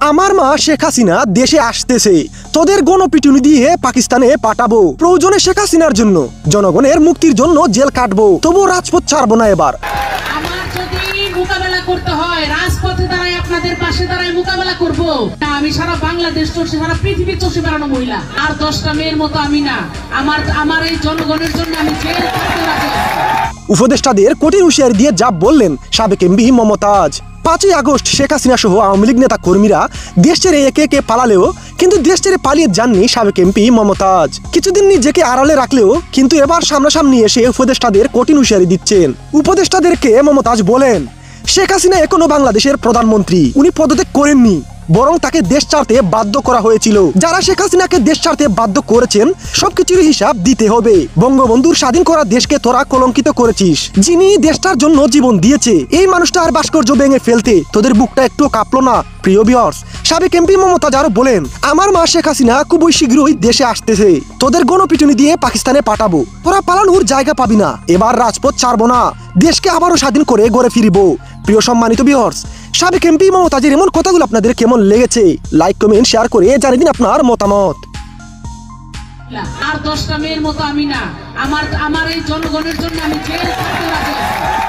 আমার মা শেখ হাসিনা দেশে আসতেছে, তোদের গণপিটুনি দিয়ে পাকিস্তানে পাঠাবো। প্রয়োজনে শেখ হাসিনার জন্য, জনগণের মুক্তির জন্য জেল কাটবো, তবু রাজপথ ছাড়বো না এবার। আমার যদি মোকাবেলা করতে হয় রাজপথে দাঁড়ায় আপনাদের পাশে দাঁড়ায় মোকাবেলা করব। আমি সারা বাংলাদেশ চষে, সারা পৃথিবী চষে বেড়ানো মহিলা, আর 10টা মেয়ের মতো আমি না। আমার এই জনগণের জন্য আমি জেল কাটতে রাজি আছি। উপদেষ্টাদের কঠিন হুঁশিয়ারি দিয়ে যা বললেন সাবেক এমপি মমতাজ। 5ই আগস্ট শেখ হাসিনা সহ আওয়ামী লীগ নেতা কর্মীরা দেশ ছেড়ে একে একে পালালেও কিন্তু দেশ ছেড়ে পালিয়ে যাননি সাবেক এমপি মমতাজ। কিছুদিন নিজেকে আড়ালে রাখলেও কিন্তু এবার সামনাসামনি এসে উপদেষ্টাদের কঠিন হুঁশিয়ারি দিচ্ছেন। উপদেষ্টাদেরকে মমতাজ বলেন, শেখ হাসিনা এখনো বাংলাদেশের প্রধানমন্ত্রী, উনি পদত্যাগ করেননি, বরং তাকে দেশ ছাড়তে বাধ্য করা হয়েছিল। যারা শেখ হাসিনাকে দেশ ছাড়তে বাধ্য করেছেন সবকিছুর হিসাব দিতে হবে। বঙ্গবন্ধুর স্বাধীন করা দেশকে তোরা কলঙ্কিত করেছিস। যিনি দেশটার জন্য জীবন দিয়েছে, এই মানুষটার ভাস্কর্য ভেঙে ফেলতে তোদের বুকটা একটু কাঁপলো না? প্রিয় ভিউয়ার্স, সাবেক এমপি মমতাজ আরো বলেন, আমার মা শেখ হাসিনা খুবই শীঘ্রই দেশে আসতেছে, তোদের গণপিটুনি দিয়ে পাকিস্তানে পাঠাবো, তোরা পালানোর জায়গা পাবি না, এবার রাজপথ ছাড়বো না, দেশকে আবারও স্বাধীন করে গড়ে ফিরব। প্রিয় সম্মানিত ভিউয়ার্স, সাবেক এমপি মমতাজের এমন কথাগুলো আপনাদের কেমন লেগেছে? লাইক, কমেন্ট, শেয়ার করে জানিয়ে দিন আপনার মতামত। আর 10টা মেয়ের মতো আমি না। আমার এই জনগণের জন্য আমি জেল কাটতে রাজি আছি।